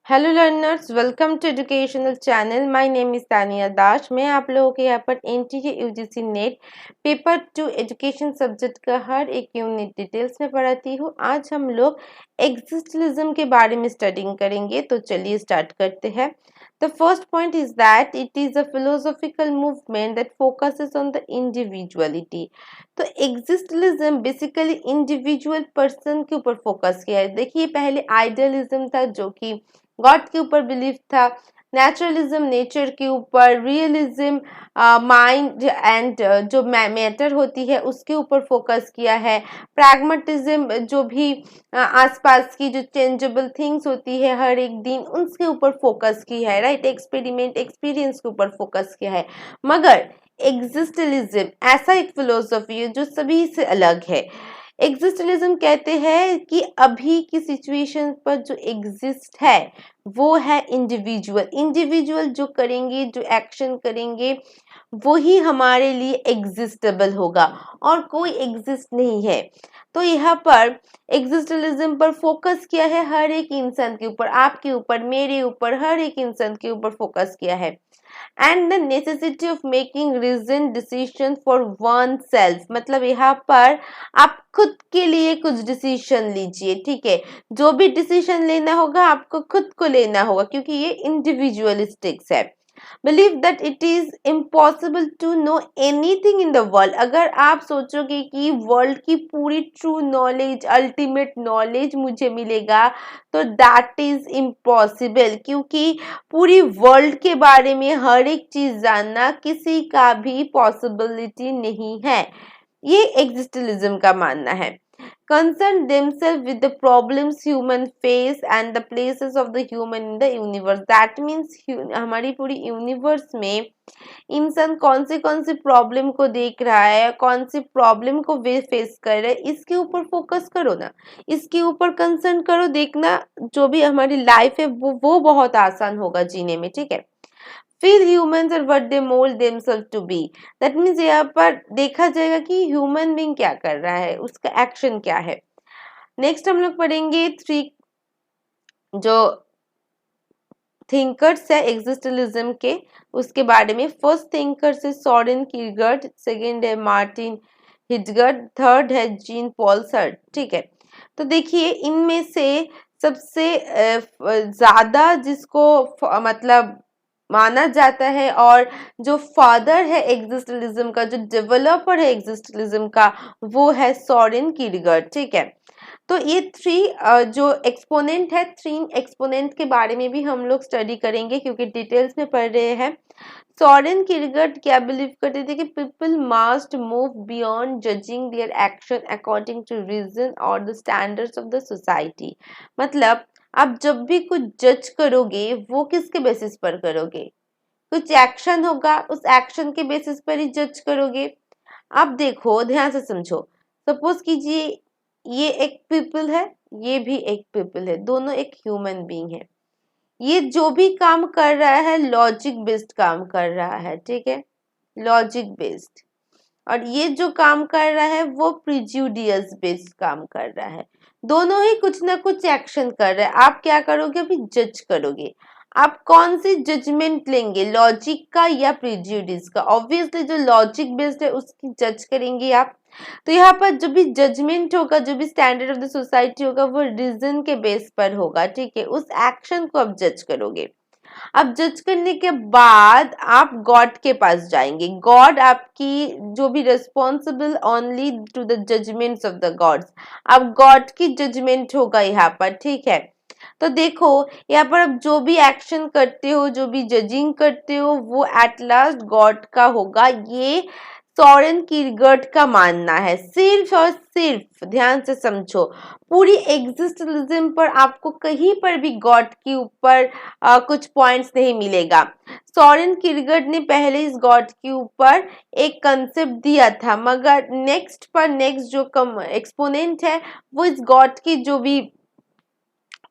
Hello learners, welcome to educational channel. My name is Tania Das. मैं आप लोगों के यहाँ पर NTA UGC NET paper 2 education subject का हर एक यूनिट डिटेल्स में पढ़ाती हूँ। आज हम लोग एग्जिस्टलिज्म के बारे में स्टडिंग करेंगे, तो चलिए स्टार्ट करते हैं। The first point is that it is a philosophical movement that focuses on the individuality. तो एग्जिस्टलिज्म बेसिकली इंडिविजुअल पर्सन के ऊपर फोकस किया है। देखिए, पहले आइडियलिज्म था जो कि गॉड के ऊपर बिलीफ था, नेचुरलिज्म नेचर के ऊपर, रियलिज्म माइंड एंड जो मैटर होती है उसके ऊपर फोकस किया है, प्रैग्मेटिज्म जो भी आसपास की जो चेंजेबल थिंग्स होती है हर एक दिन उसके ऊपर फोकस की है, राइट। एक्सपेरिमेंट एक्सपीरियंस के ऊपर फोकस किया है। मगर एग्जिस्टलिज्म ऐसा एक फिलोसफी है जो सभी से अलग है। एग्जिस्टलिज्म कहते हैं कि अभी की सिचुएशन पर जो एग्जिस्ट है वो है इंडिविजुअल। इंडिविजुअल जो करेंगे, जो एक्शन करेंगे, वही हमारे लिए एग्जिस्टेबल होगा और कोई एग्जिस्ट नहीं है। तो यहाँ पर एग्जिस्टलिज्म पर फोकस किया है हर एक इंसान के ऊपर, आपके ऊपर, मेरे ऊपर, हर एक इंसान के ऊपर फोकस किया है। And the necessity of making reason decision for oneself, मतलब यहाँ पर आप खुद के लिए कुछ डिसीजन लीजिए, ठीक है। जो भी डिसीजन लेना होगा आपको खुद को लेना होगा, क्योंकि ये इंडिविजुअलिस्टिक्स है। Believe that it is impossible to know anything in the world. अगर आप सोचोगे कि वर्ल्ड की पूरी ट्रू नॉलेज, अल्टीमेट नॉलेज मुझे मिलेगा, तो दैट इज इम्पॉसिबल, क्योंकि पूरी वर्ल्ड के बारे में हर एक चीज जानना किसी का भी पॉसिबिलिटी नहीं है। ये एग्जिस्टलिज्म का मानना है। concern themselves with the problems human face and the places of the human in the universe. That means हमारी पूरी यूनिवर्स में इंसान कौन सी प्रॉब्लम को देख रहा है, कौन सी प्रॉब्लम को वे फेस कर रहे हैं, इसके ऊपर फोकस करो ना, इसके ऊपर कंसर्न करो। देखना जो भी हमारी लाइफ है वो बहुत आसान होगा जीने में, ठीक है। फिर ह्यूमंस और what they mould themselves to be. That means यहाँ पर देखा जाएगा कि ह्यूमन बीइंग क्या कर रहा है, उसका एक्शन क्या है। नेक्स्ट हम लोग पढ़ेंगे 3 जो थिंकर्स है एग्जिस्टलिज्म के, उसके बारे में। फर्स्ट थिंकर्स है सोरेन किरकेगार्ड, सेकंड है मार्टिन हिडगर्ड, थर्ड है जीन पॉल सार्tre, ठीक है। तो देखिए, इनमें से सबसे ज्यादा जिसको मतलब माना जाता है और जो फादर है एग्जिस्टलिज्म का, जो डेवलपर है एग्जिस्टलिज्म का, वो है सोरेन किरकेगार्ड, ठीक है। तो ये 3 जो एक्सपोनेंट है, 3 एक्सपोनेंट के बारे में भी हम लोग स्टडी करेंगे, क्योंकि डिटेल्स में पढ़ रहे हैं। सोरेन किरकेगार्ड क्या बिलीव करते थे कि people must move beyond judging their action according to reason और the standards of the society. मतलब आप जब भी कुछ जज करोगे वो किसके बेसिस पर करोगे? कुछ एक्शन होगा, उस एक्शन के बेसिस पर ही जज करोगे। अब देखो, ध्यान से समझो। सपोज कीजिए ये एक पीपल है, ये भी एक पीपल है, दोनों एक ह्यूमन बीइंग है। ये जो भी काम कर रहा है लॉजिक बेस्ड काम कर रहा है, ठीक है, लॉजिक बेस्ड। और ये जो काम कर रहा है वो प्रिजुडियस बेस्ड काम कर रहा है। दोनों ही कुछ ना कुछ एक्शन कर रहे हैं। आप क्या करोगे? अभी जज करोगे। आप कौन सी जजमेंट लेंगे, लॉजिक का या प्रिजुडिस का? ऑब्वियसली जो लॉजिक बेस्ड है उसकी जज करेंगे आप। तो यहाँ पर जो भी जजमेंट होगा, जो भी स्टैंडर्ड ऑफ द सोसाइटी होगा, वो रीजन के बेस पर होगा, ठीक है। उस एक्शन को आप जज करोगे। अब जज करने के बाद आप गॉड के पास जाएंगे। गॉड आपकी जो भी responsible only to the judgements of the gods. अब गॉड की जजमेंट होगा यहाँ पर, ठीक है। तो देखो, यहाँ पर अब जो भी एक्शन करते हो, जो भी जजिंग करते हो, वो एट लास्ट गॉड का होगा। ये सोरेन किरकेगार्ड का मानना है। सिर्फ और सिर्फ ध्यान से समझो, पूरी एग्जिस्टलिज्म पर आपको कहीं पर भी गॉड के ऊपर कुछ पॉइंट्स नहीं मिलेगा। सोरेन किरकेगार्ड ने पहले इस गॉड के ऊपर एक कंसेप्ट दिया था, मगर नेक्स्ट जो एक्सपोनेंट है वो इस गॉड की जो भी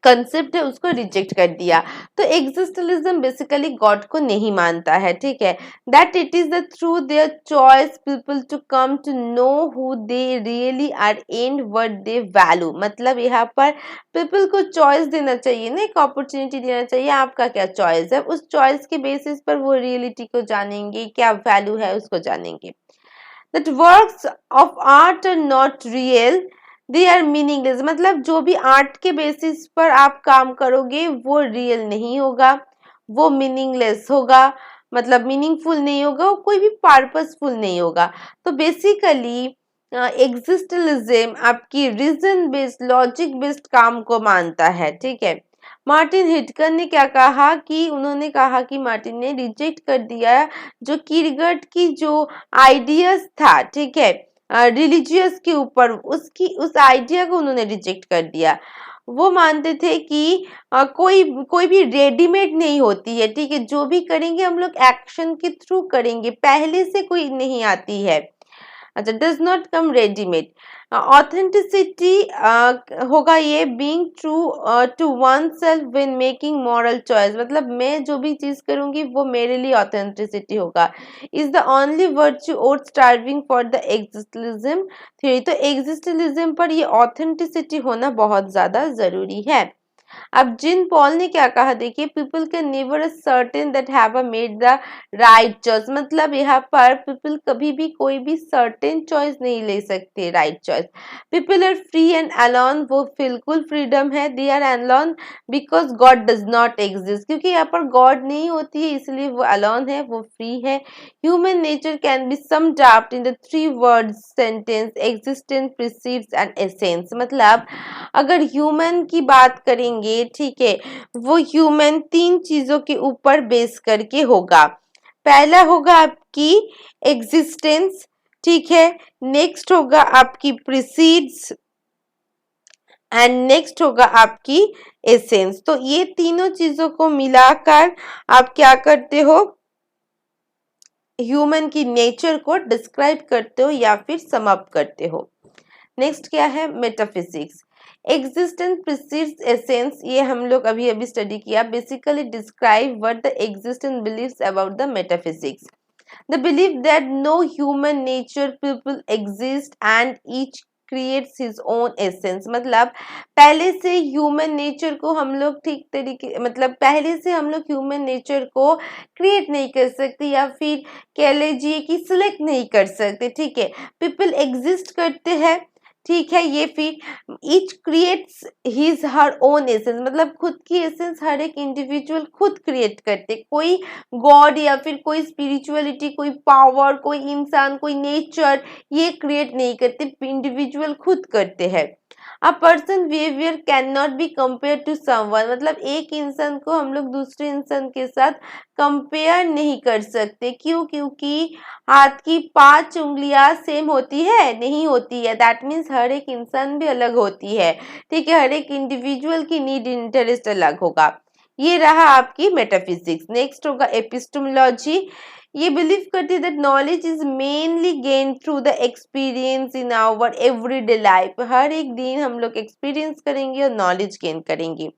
कंसेप्ट है उसको रिजेक्ट कर दिया। तो एग्जिस्टलिज्म बेसिकली गॉड को नहीं मानता है, ठीक है। That it is the through their choice people to come to know who they really are and what they value. मतलब यहाँ पर पीपल को चॉइस देना चाहिए ना, एक अपॉर्चुनिटी देना चाहिए, आपका क्या चॉइस है, उस चॉइस के बेसिस पर वो रियलिटी को जानेंगे, क्या वैल्यू है उसको जानेंगे। That works of art are not real, they are meaningless. मतलब जो भी आर्ट के बेसिस पर आप काम करोगे वो रियल नहीं होगा, वो मीनिंगलेस होगा, मतलब मीनिंगफुल नहीं होगा, वो कोई भी पर्पसफुल नहीं होगा। तो बेसिकली एग्जिस्टलिज्म आपकी रीजन बेस्ड लॉजिक बेस्ड काम को मानता है, ठीक है। मार्टिन हिटकर ने क्या कहा कि उन्होंने कहा कि मार्टिन ने रिजेक्ट कर दिया जो किरगट की जो आइडियाज था, ठीक है, रिलीजियस के ऊपर, उसकी उस आइडिया को उन्होंने रिजेक्ट कर दिया। वो मानते थे कि कोई भी रेडीमेड नहीं होती है, ठीक है, जो भी करेंगे हम लोग एक्शन के थ्रू करेंगे, पहले से कोई नहीं आती है। अच्छा, does not come readymade. Authenticity होगा ये being true to oneself when making moral choice. मतलब मैं जो भी चीज करूंगी वो मेरे लिए ऑथेंटिसिटी होगा। इज द ओनली वर्च्यू और स्ट्राइविंग फॉर द एग्जिस्टलिज्म थ्योरी। तो एग्जिस्टलिज्म पर ये ऑथेंटिसिटी होना बहुत ज्यादा जरूरी है। अब जिन पॉल ने क्या कहा देखिए, people can never certain that have made the right choice. मतलब यहाँ पर पीपल कभी भी कोई भी सर्टेन चॉइस नहीं ले सकते, right choice. People are free and alone, वो बिल्कुल फ्रीडम है। They are alone because God does not exist, क्योंकि यहाँ पर गॉड नहीं होती है इसलिए वो अलोन है, वो फ्री है। Human nature can be summed up in the 3 words sentence existence precedes and essence. मतलब अगर ह्यूमन की बात करेंगे, ठीक है, वो ह्यूमन 3 चीजों के ऊपर बेस करके होगा। पहला होगा आपकी एग्जिस्टेंस, ठीक है, नेक्स्ट होगा आपकी प्रीसीड्स एंड नेक्स्ट होगा आपकी एसेंस। तो ये तीनों चीजों को मिलाकर आप क्या करते हो, ह्यूमन की नेचर को डिस्क्राइब करते हो या फिर सम अप करते हो। नेक्स्ट क्या है, मेटाफिजिक्स। एग्जिस्टेंस प्रीसीड्स एसेंस, ये हम लोग अभी अभी स्टडी किया। Basically describe what the existence believes about the metaphysics. The believe that no human nature people exist and each creates his own essence. मतलब पहले से ह्यूमन नेचर को हम लोग ठीक तरीके, मतलब पहले से हम लोग ह्यूमन नेचर को क्रिएट नहीं कर सकते या फिर कह लीजिए कि सिलेक्ट नहीं कर सकते, ठीक है। पीपल एग्जिस्ट करते हैं, ठीक है, ये फिर each creates his her own essence. मतलब खुद की एसेंस हर एक इंडिविजुअल खुद क्रिएट करते, कोई गॉड या फिर कोई स्पिरिचुअलिटी, कोई पावर, कोई इंसान, कोई नेचर ये क्रिएट नहीं करते, इंडिविजुअल खुद करते हैं। A person behaviour can not be compare to someone. मतलब एक इंसान को हम लोग दूसरे इंसान के साथ कंपेयर नहीं कर सकते, क्यों, क्योंकि हाथ की 5 उंगलियां सेम होती है, नहीं होती है। दैट मीन्स हर एक इंसान भी अलग होती है, ठीक है, हर एक इंडिविजुअल की नीड इंटरेस्ट अलग होगा। ये रहा आपकी मेटाफिजिक्स। नेक्स्ट होगा एपिस्टेमोलॉजी। ये बिलीव करती है that knowledge is mainly gain through the experience in our everyday life. हर एक दिन हम लोग एक्सपीरियंस करेंगे और नॉलेज गेन करेंगे।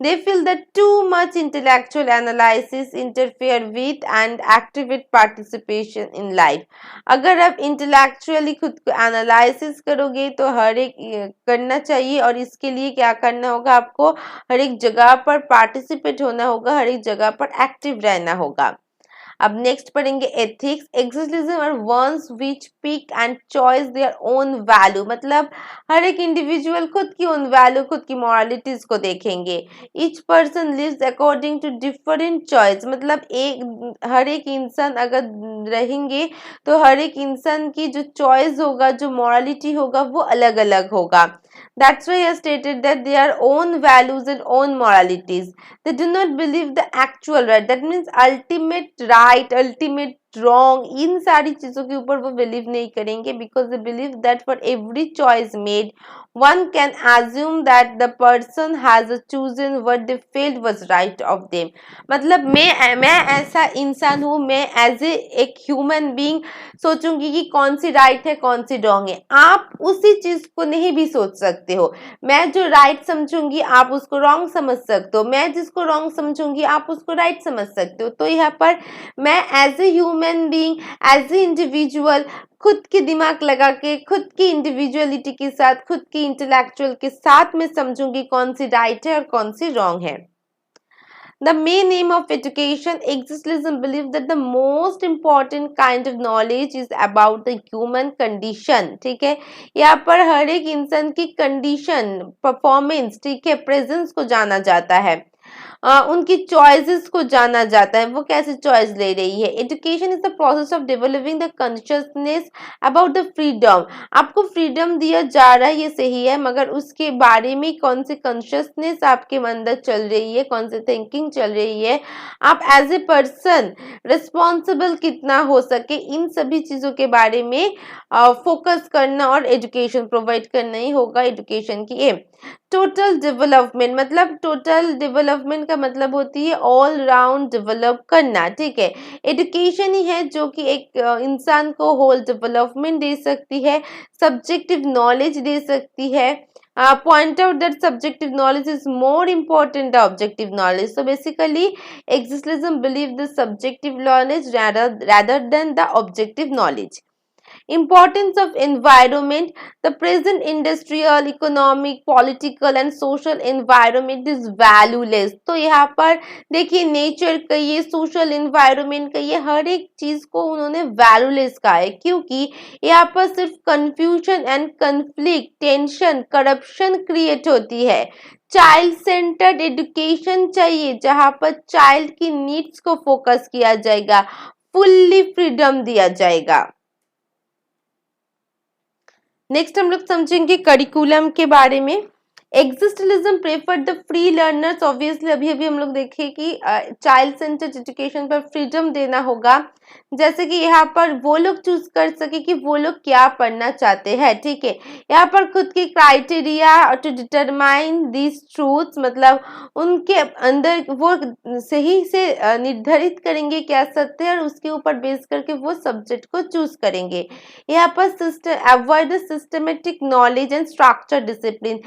They feel that too much intellectual analysis interfere with and activate participation in life. अगर आप intellectually खुद को analysis करोगे तो हर एक करना चाहिए, और इसके लिए क्या करना होगा, आपको हर एक जगह पर participate होना होगा, हर एक जगह पर active रहना होगा। अब नेक्स्ट पढ़ेंगे ethics. Existentialism are ones which pick and choice their own value. मतलब हर एक इंडिविजुअल खुद की ओन वैल्यू, खुद की मॉरलिटीज को देखेंगे। Each person lives according to different choice. मतलब हर एक इंसान अगर रहेंगे तो हर एक इंसान की जो चॉइस होगा, जो मॉरलिटी होगा, वो अलग अलग होगा। That's why I stated that their own values and own moralities. They do not believe the actual right. That means ultimate right, ultimate wrong, इन सारी चीजों के ऊपर वो बिलीव नहीं करेंगे, because they believe that for every choice made one can assume that the person has chosen what they felt was right of them. मतलब मैं ऐसा इंसान हूँ, मैं एज एक ह्यूमन बीइंग सोचूंगी कि कौन सी राइट है कौन सी रॉन्ग है। आप उसी चीज को नहीं भी सोच सकते हो। मैं जो राइट समझूंगी आप उसको रॉन्ग समझ सकते हो, मैं जिसको रॉन्ग समझूंगी आप उसको राइट समझ सकते हो। तो यहाँ पर मैं as a human being, as a individual खुद की दिमाग लगा के, खुद की इंडिविजुअलिटी के साथ, खुद की इंटेलेक्चुअल के साथ में समझूंगी कौन सी राइट है और कौन सी रॉन्ग है। The main aim of education, existentialism believe that the most important kind of knowledge is about the human condition. ठीक है, यहाँ पर हर एक इंसान की कंडीशन, परफॉर्मेंस, ठीक है, प्रेजेंस को जाना जाता है, उनकी चॉइसेस को जाना जाता है, वो कैसे चॉइस ले रही है। Education is the process of developing the consciousness about the freedom. आपको फ्रीडम दिया जा रहा है, ये सही है, मगर उसके बारे में कौन सी कॉन्शियसनेस आपके अंदर चल रही है, कौन सी थिंकिंग चल रही है, आप एज ए पर्सन रिस्पॉन्सिबल कितना हो सके, इन सभी चीजों के बारे में फोकस करना और एजुकेशन प्रोवाइड करना ही होगा एजुकेशन की एम। टोटल डेवलपमेंट, मतलब टोटल डेवलपमेंट का मतलब होती है ऑल राउंड डेवलप करना, ठीक है। एजुकेशन ही है जो कि एक इंसान को होल डेवलपमेंट दे सकती है, सब्जेक्टिव नॉलेज दे सकती है। Point out that subjective knowledge is more important than objective knowledge. So basically, existentialism believe the subjective knowledge rather than the objective knowledge. Importance of environment, the present industrial, economic, political and social environment is valueless. तो यहाँ पर देखिए nature का ये, social environment का ये, हर एक चीज को उन्होंने वैल्यूलेस कहा है, क्योंकि यहाँ पर सिर्फ confusion and conflict, tension, corruption create होती है। चाइल्ड सेंटर्ड एजुकेशन चाहिए जहाँ पर चाइल्ड की नीड्स को फोकस किया जाएगा, फुल्ली फ्रीडम दिया जाएगा। नेक्स्ट हम लोग समझेंगे करिकुलम के बारे में। Existentialism prefer the free learners. Obviously अभी हम लोग देखें कि चाइल्ड सेंटर्ड एजुकेशन पर फ्रीडम देना होगा, जैसे कि यहाँ पर वो लोग चूज कर सके कि वो लोग क्या पढ़ना चाहते हैं, ठीक है। यहाँ पर खुद की criteria to determine this truths, मतलब उनके अंदर वो सही से निर्धारित करेंगे क्या सत्य है और उसके ऊपर बेस करके वो सब्जेक्ट को चूज करेंगे। यहाँ पर avoid systematic knowledge and structure discipline.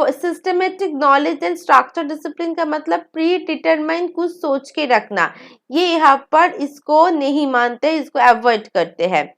Systematic knowledge and structure discipline का मतलब प्री डिटरमाइंड कुछ सोच के रखना, ये यहाँ पर इसको नहीं मानते, इसको अवॉइड करते हैं।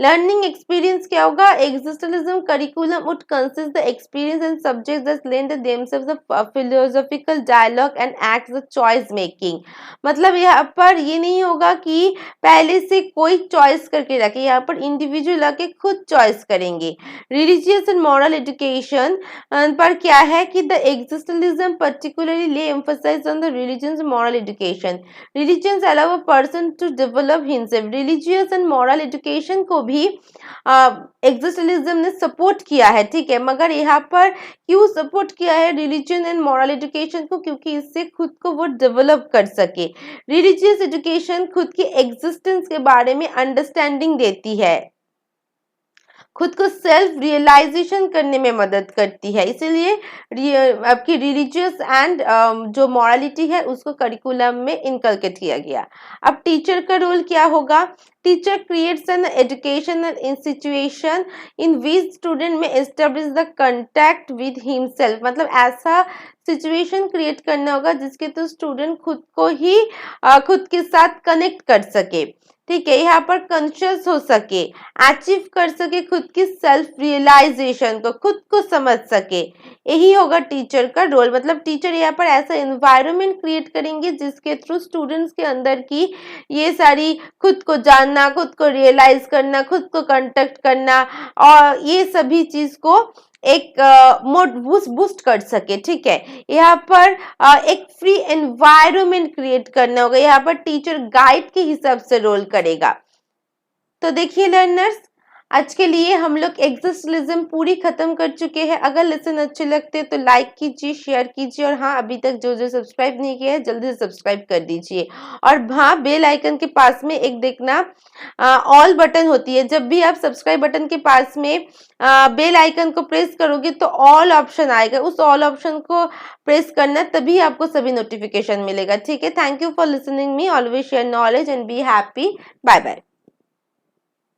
लर्निंग एक्सपीरियंस क्या होगा? Existentialism curriculum would consist the experience and subjects that lend themselves the philosophical dialogue and act the choice making. मतलब यहाँ पर ये नहीं होगा कि पहले से कोई चॉइस करके रखे, यहाँ पर इंडिविजुअल आके खुद चॉइस करेंगे। रिलीजियस एंड मॉरल एजुकेशन पर क्या है कि the existentialism particularly lay emphasise on the religious and moral education. Religions allow a person to develop himself. Religious and moral education को भी एक्जिस्टेंशियलिज्म ने सपोर्ट किया है, ठीक है। मगर यहाँ पर क्यों सपोर्ट किया है रिलीजन एंड मॉरल एजुकेशन को? क्योंकि इससे खुद को वो डेवलप कर सके। रिलीजियस एजुकेशन खुद की एग्जिस्टेंस के बारे में अंडरस्टैंडिंग देती है, खुद को सेल्फ रियलाइजेशन करने में मदद करती है, इसीलिए आपकी रिलीजियस एंड जो मॉरलिटी है उसको करिकुलम में इनकलकेट किया गया। अब टीचर का रोल क्या होगा? Teacher creates an educational situation in which student may establish the contact with himself. मतलब ऐसा सिचुएशन क्रिएट करना होगा जिसके तो स्टूडेंट खुद को ही खुद के साथ कनेक्ट कर सके, ठीक है। यहाँ पर कॉन्शियस हो सके, अचीव कर सके खुद की सेल्फ रियलाइजेशन को, खुद को समझ सके, यही होगा टीचर का रोल। मतलब टीचर यहाँ पर ऐसा एनवायरनमेंट क्रिएट करेंगे जिसके थ्रू स्टूडेंट्स के अंदर की ये सारी खुद को जानना, खुद को रियलाइज करना, खुद को कांटेक्ट करना और ये सभी चीज को एक बूस्ट कर सके, ठीक है। यहाँ पर एक फ्री एनवायरनमेंट क्रिएट करना होगा, यहाँ पर टीचर गाइड के हिसाब से रोल करेगा। तो देखिए लर्नर्स, आज के लिए हम लोग एक्जिस्टलिज्म पूरी खत्म कर चुके हैं। अगर लेसन अच्छे लगते हैं तो लाइक कीजिए, शेयर कीजिए, और हाँ, अभी तक जो जो सब्सक्राइब नहीं किया है जल्दी से सब्सक्राइब कर दीजिए। और हाँ, बेल आइकन के पास में एक देखना ऑल बटन होती है। जब भी आप सब्सक्राइब बटन के पास में बेल आइकन को प्रेस करोगे तो ऑल ऑप्शन आएगा, उस ऑल ऑप्शन को प्रेस करना, तभी आपको सभी नोटिफिकेशन मिलेगा। ठीक है, thank you for listening me, always share knowledge and be happy. Bye bye.